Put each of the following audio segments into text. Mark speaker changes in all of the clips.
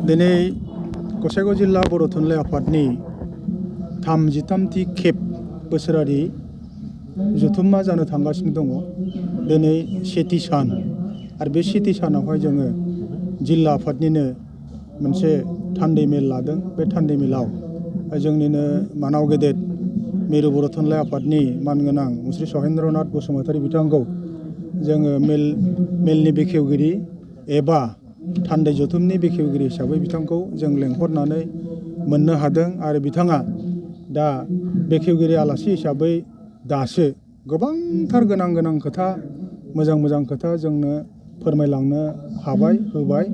Speaker 1: दिनै गसाइगाव जिल्ला बर' थुनलाइ आफादनि 33थि खेब बोसोरारि जथुम्मा जानो थांगासिनो दङ। दिनै सेथि सान आरो बे सेथि सानावहाय जोङो जिल्ला आफादनिनो मोनसे थान्दै मेल लादों। बे थान्दै मेलाव जोंनिनो मानाव गेदेर मिरु बर' थुनलाइ आफादनि मानगोनां मुस्रि सहेन्द्रनाथ बसुमतारी बिथांखौ जोङो मेलनि बेखेवगिरि एबा थान्दै जथुमनि बेखेवगिरि हिसाबै बिथांखौ जों लेंहरनानै मोननो हादों। आरो बिथाङा दा बेखेवगिरि आलासि हिसाबै दासो गोबांथार गोनां खोथा, मोजां खोथा जोंनो फोरमायलांनो होबाय।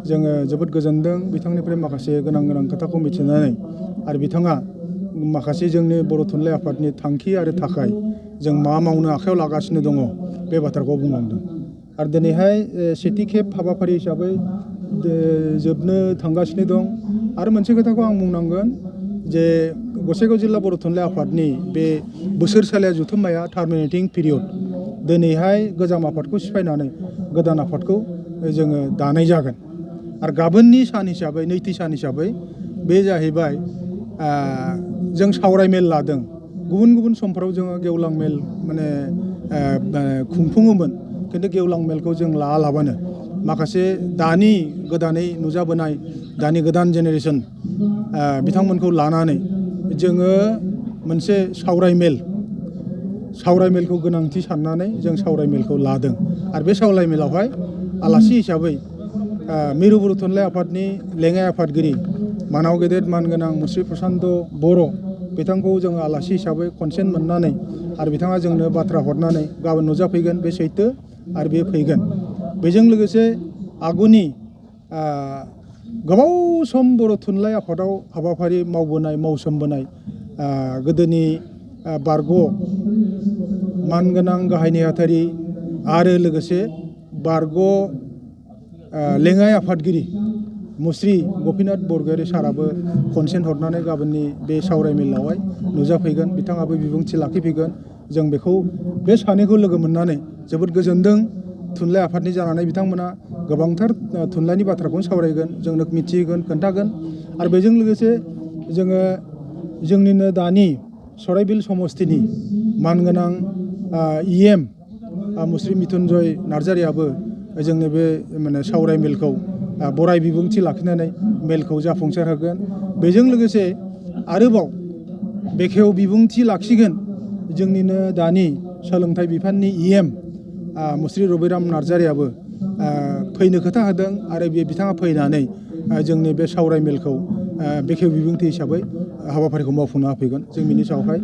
Speaker 1: जोङो जोबोद गोजोनदों बिथांनिफ्राय माखासे गोनां खोथाखौ मिथिनानै। आरो बिथाङा माखासे जोंनि बर' थुनलाइ आफादनि थांखि आरो थाखाय जों मा मावनो आखायाव लागासिनो दङ बे बाथ्राखौ बुंलांदों। आरो दिनैहाय सेथि खेब हाबाफारि हिसाबै जोबनो थांगासिनो दं। आरो मोनसे खोथाखौ आं बुंनांगोन जे गसाइगाव जिल्ला बर' थुनलाइ आफादनि बे बोसोरसालिया जथुम्माया टार्मिनेटिं पिरियड। दिनैहाय गोजाम आफादखौ सिफायनानै गोदान आफादखौ जोङो दानाय जागोन। आरो गाबोननि सान हिसाबै नैथि सान हिसाबै बे जाहैबाय जों सावराय मेल लादों। गुबुन समफोराव जोङो गेवलां मेल खुंफुङोमोन, खिन्थु गेवलां मेलखौ जों लायालाबानो माखासे दानि गोदानै नुजाबोनाय दानि गोदान जेनेरेसन बिथांमोनखौ लानानै जोङो मोनसे सावराय मेलखौ गोनांथि साननानै जों सावराय मेलखौ लादों। आरो बे सावराय मेलावहाय आलासि हिसाबै मिरु बर' थुनलाइ आफादनि लेङाइ आफादगिरि मानाव गेदेर मानगोनां मुस्रि प्रसान्त बर' बिथांखौ जोङो आलासि हिसाबै कनसेन्ट मोननानै आरो बिथाङा जोंनो बाथ्रा हरनानै गाबोन नुजाफैगोन, बे सैथो आरो बे फैगोन। बेजों लोगोसे आगुनि गोबाव सम बर' थुनलाइ आफादाव हाबाफारि मावसोमबोनाय गोदोनि बारग' मानगोनां गाहाय नेहाथारि आरो लोगोसे बारग' लेङाइ आफादगिरि मुस्रि गपिनाथ बरगयारी साराबो कनसेन्ट हरनानै गाबोननि बे सावराय मेलावहाय नुजाफैगोन। बिथाङाबो बिबुंथि लाखिफैगोन। जों बे सानैखौ लोगो मोननानै जोबोद गोजोनदों। थुनलाइ आफादनि जानानै बिथांमोना गोबांथार थुनलाइनि बाथ्राखौनो सावरायगोन, जोंनो मिथिहोगोन, खोन्थागोन। आरो बेजों लोगोसे जोङो जोंनिनो दानि सराइबिल समस्तिनि मानगोनां EM मुस्रि मिथुनजय नार्जारियाबो जोंनि बे सावराय मेलखौ बराय बिबुंथि लाखिनानै मेलखौ जाफुंसार होगोन। बेजों लोगोसे आरोबाव बेखेव बिबुंथि लाखिगोन जोंनिनो दानि सोलोंथाइ बिफाननि EM मुस्रि रबिराम नार्जारियाबो फैनो खोथा होदों। आरो बिथाङा फैनानै जोंनि बे सावराय मेलखौ बेखेव बिबुंथि हिसाबै हाबाफारिखौ मावफुंना होफैगोन। जों बिनि सायावहाय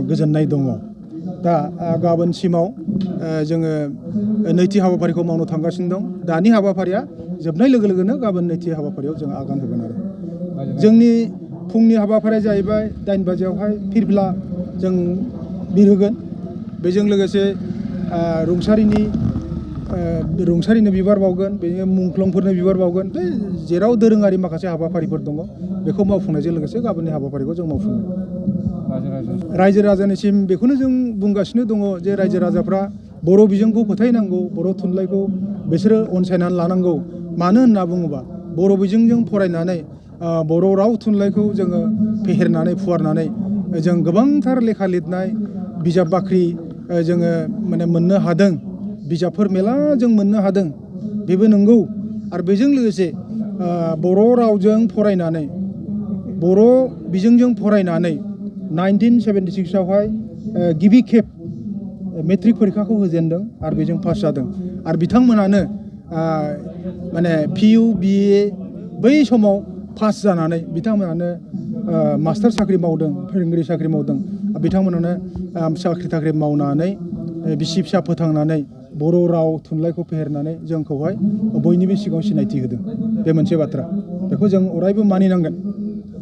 Speaker 1: गोजोननाय दङ। दा गाबोनसिमाव जोङो नैथि हाबाफारिखौ मावनो थांगासिनो दं। दानि हाबाफारिया जोबनाय लोगो लोगोनो गाबोन नैथि हाबाफारियाव जों आगान होगोन। आरो जोंनि फुंनि हाबाफारिया जाहैबाय 9 बाजियावहाय फिरफिला जों बिरहोगोन। बेजों लोगोसे रुंसारिनो बिबार बावगोन, बेनि मुंख्लंफोरनो बिबार बावगोन। बे जेराव दोरोङारि माखासे हाबाफारिफोर दङ बेखौ मावफुंनायजों लोगोसे गाबोननि हाबाफारिखौ जों मावफुंगोन। रायजो राजानिसिम बेखौनो जों बुंगासिनो दङ जे रायजो राजाफ्रा बर' बिजोंखौ फोथायनांगौ, बर' थुनलाइखौ बिसोरो अनसायनानै लानांगौ। मानो होनना बुङोबा बर' बिजोंजों फरायनानै बर' राव थुनलाइखौ जोङो फेहेरनानै फुवारनानै जों गोबांथार लेखा लिरनाय बिजाब बाख्रि जोङो मोननो हादों। बिजाबफोर मेला जों मोननो हादों, बेबो नंगौ। आरो बेजों लोगोसे बर' रावजों फरायनानै, बर' बिजोंजों फरायनानै 1976आवहाय गिबि खेब मेट्रिक परिखाखौ होजेनदों आरो बेजों पास जादों। आरो बिथांमोनानो PU BA बै समाव पास जानानै बिथांमोनानो मास्टार साख्रि मावदों, फोरोंगिरि साख्रि मावदों। बिथांमोनानो साख्रि मावनानै बिसि फिसा फोथांनानै बर' राव थुनलाइखौ फेहेरनानै जोंखौहाय बयनिबो सिगाङाव सिनायथि होदों। बे मोनसे बाथ्रा, बेखौ जों अरायबो मानिनांगोन।